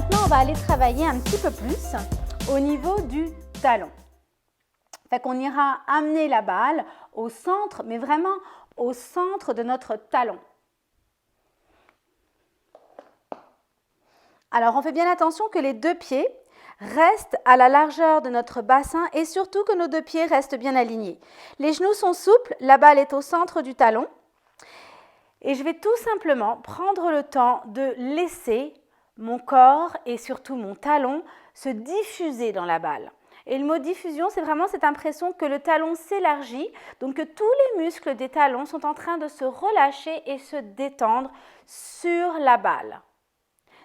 maintenant, on va aller travailler un petit peu plus au niveau du talon. Fait qu'on ira amener la balle au centre, mais vraiment au centre de notre talon. Alors, on fait bien attention que les deux pieds restent à la largeur de notre bassin et surtout que nos deux pieds restent bien alignés. Les genoux sont souples, la balle est au centre du talon. Et je vais tout simplement prendre le temps de laisser mon corps et surtout mon talon se diffuser dans la balle. Et le mot diffusion, c'est vraiment cette impression que le talon s'élargit, donc que tous les muscles des talons sont en train de se relâcher et se détendre sur la balle.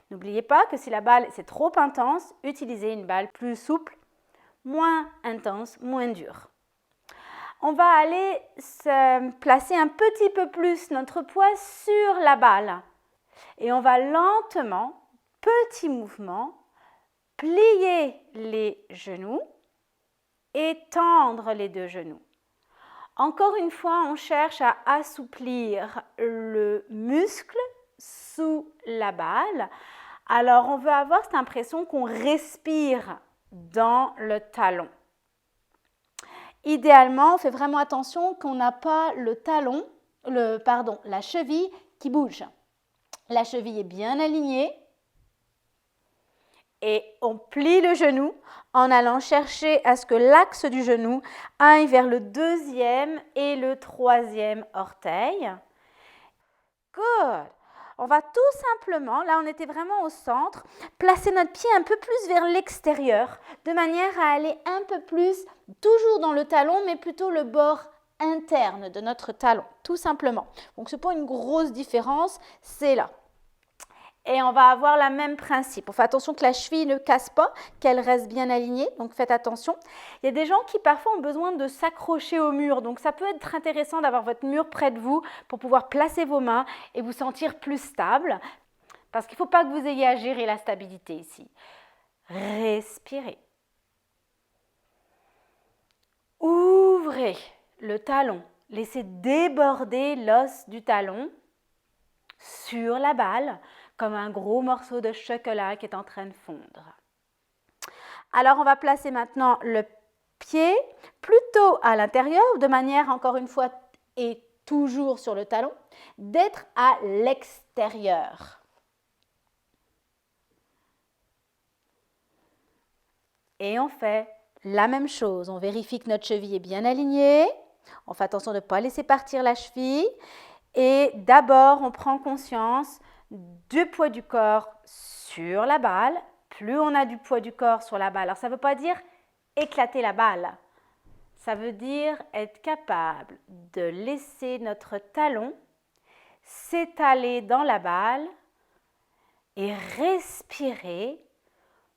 N'oubliez pas que si la balle c'est trop intense, utilisez une balle plus souple, moins intense, moins dure. On va aller se placer un petit peu plus notre poids sur la balle et on va lentement, petit mouvement, plier les genoux et tendre les deux genoux. Encore une fois, on cherche à assouplir le muscle sous la balle. Alors, on veut avoir cette impression qu'on respire dans le talon. Idéalement, on fait vraiment attention qu'on n'a pas la cheville qui bouge. La cheville est bien alignée et on plie le genou en allant chercher à ce que l'axe du genou aille vers le deuxième et le troisième orteil. Good! On va tout simplement, là on était vraiment au centre, placer notre pied un peu plus vers l'extérieur, de manière à aller un peu plus, toujours dans le talon, mais plutôt le bord interne de notre talon, tout simplement. Donc ce n'est pas une grosse différence, c'est là. Et on va avoir le même principe. On fait attention que la cheville ne casse pas, qu'elle reste bien alignée, donc faites attention. Il y a des gens qui parfois ont besoin de s'accrocher au mur, donc ça peut être intéressant d'avoir votre mur près de vous pour pouvoir placer vos mains et vous sentir plus stable, parce qu'il ne faut pas que vous ayez à gérer la stabilité ici. Respirez. Ouvrez le talon, laissez déborder l'os du talon sur la balle, comme un gros morceau de chocolat qui est en train de fondre. Alors, on va placer maintenant le pied plutôt à l'intérieur, de manière, encore une fois, et toujours sur le talon, d'être à l'extérieur. Et on fait la même chose. On vérifie que notre cheville est bien alignée. On fait attention de ne pas laisser partir la cheville. Et d'abord, on prend conscience du poids du corps sur la balle. Plus on a du poids du corps sur la balle, alors ça ne veut pas dire éclater la balle. Ça veut dire être capable de laisser notre talon s'étaler dans la balle et respirer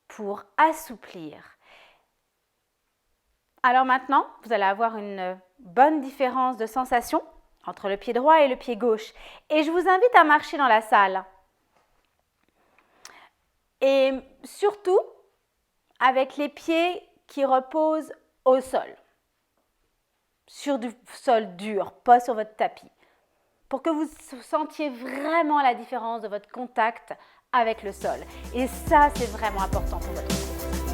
pour assouplir. Alors maintenant, vous allez avoir une bonne différence de sensation entre le pied droit et le pied gauche. Et je vous invite à marcher dans la salle. Et surtout, avec les pieds qui reposent au sol. Sur du sol dur, pas sur votre tapis. Pour que vous sentiez vraiment la différence de votre contact avec le sol. Et ça, c'est vraiment important pour votre corps.